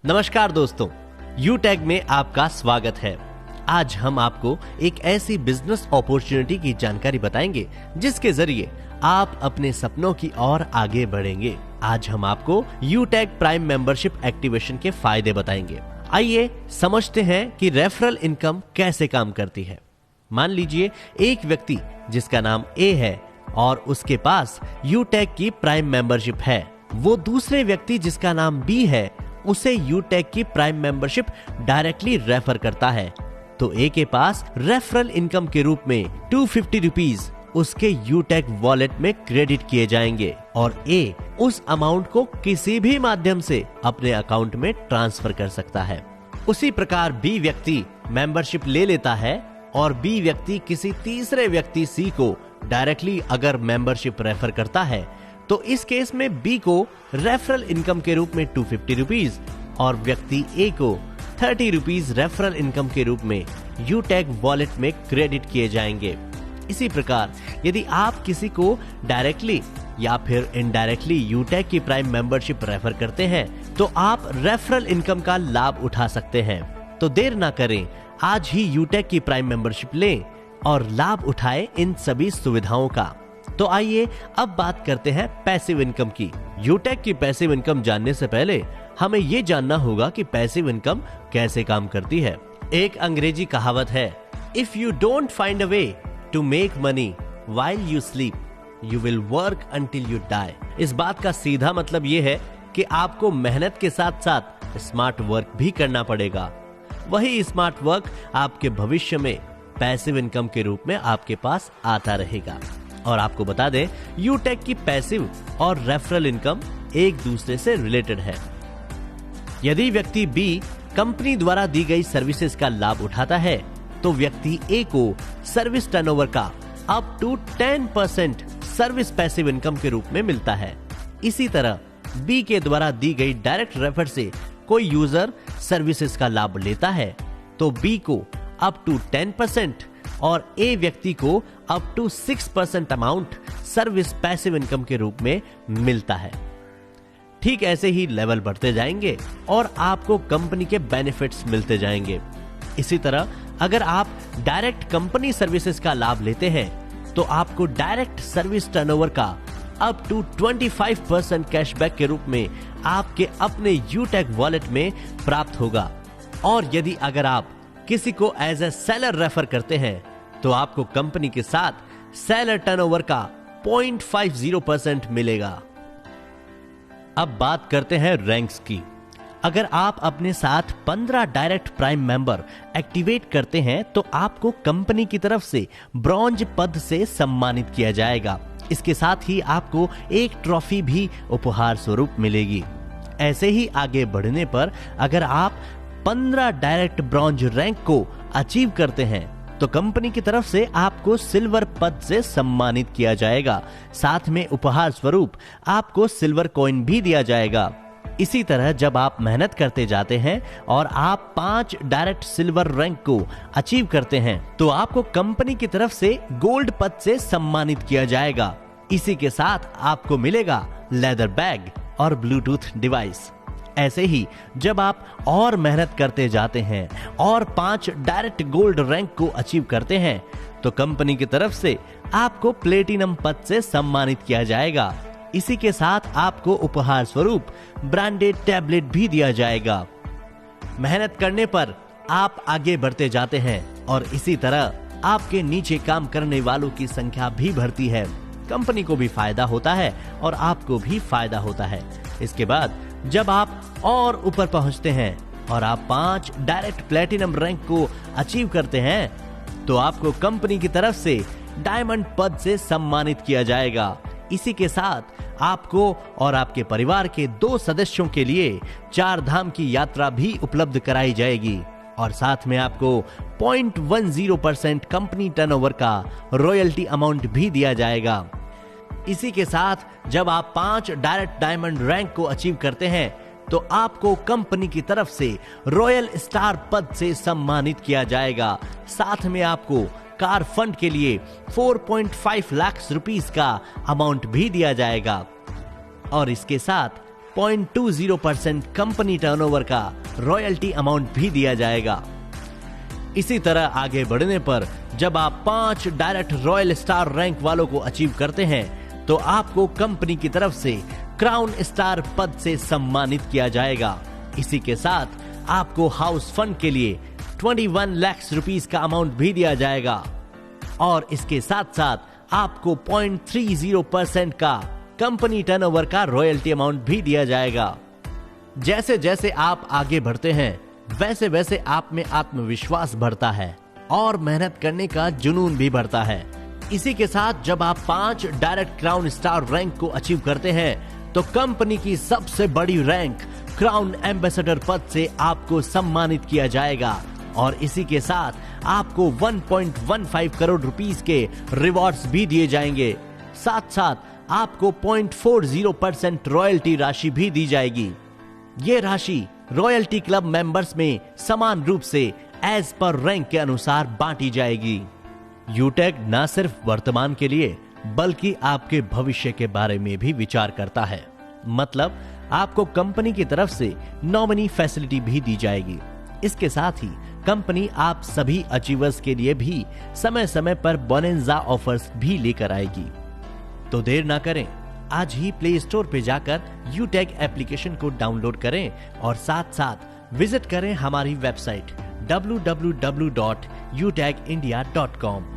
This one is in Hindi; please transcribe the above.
नमस्कार दोस्तों, यूटैग में आपका स्वागत है। आज हम आपको एक ऐसी बिजनेस अपॉर्चुनिटी की जानकारी बताएंगे जिसके जरिए आप अपने सपनों की ओर आगे बढ़ेंगे। आज हम आपको यूटैग प्राइम मेंबरशिप एक्टिवेशन के फायदे बताएंगे। आइए समझते हैं कि रेफरल इनकम कैसे काम करती है। मान लीजिए एक व्यक्ति जिसका नाम ए है और उसके पास यूटैग की प्राइम मेंबरशिप है, वो दूसरे व्यक्ति जिसका नाम बी है उसे यूटैग की प्राइम मेंबरशिप डायरेक्टली रेफर करता है, तो ए के पास रेफरल इनकम के रूप में 250 रुपीज उसके यूटैग वॉलेट में क्रेडिट किए जाएंगे और ए उस अमाउंट को किसी भी माध्यम से अपने अकाउंट में ट्रांसफर कर सकता है। उसी प्रकार बी व्यक्ति मेंबरशिप ले लेता है और बी व्यक्ति किसी तीसरे व्यक्ति सी को डायरेक्टली अगर मेंबरशिप रेफर करता है, तो इस केस में बी को रेफरल इनकम के रूप में 250 रुपीज और व्यक्ति ए को 30 रुपीज रेफरल इनकम के रूप में यूटैग वॉलेट में क्रेडिट किए जाएंगे। इसी प्रकार यदि आप किसी को डायरेक्टली या फिर इनडायरेक्टली यूटैग की प्राइम मेंबरशिप रेफर करते हैं, तो आप रेफरल इनकम का लाभ उठा सकते हैं। तो देर ना करें, आज ही यूटैग की प्राइम मेंबरशिप लें और लाभ उठाएं इन सभी सुविधाओं का। तो आइए अब बात करते हैं पैसिव इनकम की। यूटैग की पैसिव इनकम जानने से पहले हमें ये जानना होगा कि पैसिव इनकम कैसे काम करती है। एक अंग्रेजी कहावत है, if you don't find a way to make money while you sleep, you will work until you die. इस बात का सीधा मतलब ये है कि आपको मेहनत के साथ साथ स्मार्ट वर्क भी करना पड़ेगा। वही स्मार्ट वर्क आपके भविष्य में पैसिव इनकम के रूप में आपके पास आता रहेगा। और आपको बता दें, यूटैग की पैसिव और रेफरल इनकम एक दूसरे से रिलेटेड है। यदि व्यक्ति बी कंपनी द्वारा दी गई सर्विसेज का लाभ उठाता है, तो व्यक्ति ए को सर्विस टर्नओवर का up to 10% service passive income के रूप में मिलता है। इसी तरह बी के द्वारा दी गई डायरेक्ट रेफर से कोई यूजर सर्विसेज का लाभ लेता है, तो बी को अप टू 10% और ए व्यक्ति को up to 6% amount service passive income के रूप में मिलता है। ठीक ऐसे ही लेवल बढ़ते जाएंगे और आपको कंपनी के बेनिफिट्स मिलते जाएंगे। इसी तरह अगर आप डायरेक्ट कंपनी सर्विसेज का लाभ लेते हैं, तो आपको डायरेक्ट सर्विस टर्नओवर का अप टू 25% कैशबैक के रूप में आपके अपने यूटैग वॉलेट में प्राप्त होगा। और यदि अगर आप किसी को एज ए सेलर रेफर करते हैं, तो आपको कंपनी के साथ सेलर टर्नओवर का 0.50% मिलेगा। अब बात करते हैं रैंक्स की। अगर आप अपने साथ 15 डायरेक्ट प्राइम मेंबर एक्टिवेट करते हैं, तो आपको कंपनी की तरफ से ब्रॉन्ज पद से सम्मानित किया जाएगा। इसके साथ ही आपको एक ट्रॉफी भी उपहार स्वरूप मिलेगी। ऐसे ही आगे बढ़ने पर अगर आप 15 डायरेक्ट ब्रॉन्ज रैंक को अचीव करते हैं, तो कंपनी की तरफ से आपको सिल्वर पद से सम्मानित किया जाएगा। साथ में उपहार स्वरूप आपको सिल्वर कॉइन भी दिया जाएगा। इसी तरह जब आप मेहनत करते जाते हैं और आप 5 डायरेक्ट सिल्वर रैंक को अचीव करते हैं, तो आपको कंपनी की तरफ से गोल्ड पद से सम्मानित किया जाएगा। इसी के साथ आपको मिलेगा लेदर बैग और ब्लूटूथ डिवाइस। ऐसे ही जब आप और मेहनत करते जाते हैं और 5 डायरेक्ट गोल्ड रैंक को अचीव करते हैं, तो कंपनी की तरफ से आपको प्लेटिनम पद से सम्मानित किया जाएगा। इसी के साथ आपको उपहार स्वरूप ब्रांडेड टैबलेट भी दिया जाएगा। मेहनत करने पर आप आगे बढ़ते जाते हैं और इसी तरह आपके नीचे काम करने वालों की संख्या भी बढ़ती है। कंपनी को भी फायदा होता है और आपको भी फायदा होता है। इसके बाद जब आप और ऊपर पहुंचते हैं और आप 5 डायरेक्ट प्लेटिनम रैंक को अचीव करते हैं, तो आपको कंपनी की तरफ से डायमंड पद से सम्मानित किया जाएगा। इसी के साथ आपको और आपके परिवार के 2 सदस्यों के लिए 4 धाम की यात्रा भी उपलब्ध कराई जाएगी और साथ में आपको 0.10% कंपनी टर्नओवर का रॉयल्टी अमाउंट भी दिया जाएगा। इसी के साथ जब आप 5 डायरेक्ट डायमंड रैंक को अचीव करते हैं, तो आपको कंपनी की तरफ से रॉयल स्टार पद से सम्मानित किया जाएगा। साथ में आपको कार फंड के लिए 4.5 लाख रुपीस का अमाउंट भी दिया जाएगा। और इसके साथ 0.20% कंपनी टर्नओवर का रॉयल्टी अमाउंट भी दिया जाएगा। इसी तरह आगे बढ़ने पर जब आप 5 डायरेक्ट रॉयल स्टार रैंक वालों को अचीव करते हैं तो आपको कंपनी की तरफ से क्राउन स्टार पद से सम्मानित किया जाएगा। इसी के साथ आपको हाउस फंड के लिए 21 लाख रुपीस का अमाउंट भी दिया जाएगा और इसके साथ साथ आपको 0.30% का कंपनी टर्नओवर का रॉयल्टी अमाउंट भी दिया जाएगा। जैसे जैसे आप आगे बढ़ते हैं वैसे वैसे आप में आत्मविश्वास बढ़ता है और मेहनत करने का जुनून भी बढ़ता है। इसी के साथ जब आप 5 डायरेक्ट क्राउन स्टार रैंक को अचीव करते हैं तो कंपनी की सबसे बड़ी रैंक क्राउन एम्बेसडर पद से आपको सम्मानित किया जाएगा और इसी के साथ आपको 1.15 करोड़ रुपीस के रिवॉर्ड्स भी दिए जाएंगे। साथ साथ आपको 0.40% रॉयल्टी राशि भी दी जाएगी। ये राशि रॉयल्टी क्लब मेंबर्स में समान रूप से एज पर रैंक के अनुसार बांटी जाएगी। यूटैग न सिर्फ वर्तमान के लिए बल्कि आपके भविष्य के बारे में भी विचार करता है। मतलब आपको कंपनी की तरफ से नॉमिनी फैसिलिटी भी दी जाएगी। इसके साथ ही कंपनी आप सभी अचीवर्स के लिए भी समय समय पर बोनेंजा ऑफर्स भी लेकर आएगी। तो देर ना करें, आज ही प्ले स्टोर पे जाकर यूटैग एप्लीकेशन को डाउनलोड करें और साथ साथ विजिट करें हमारी वेबसाइट www.utagindia.com।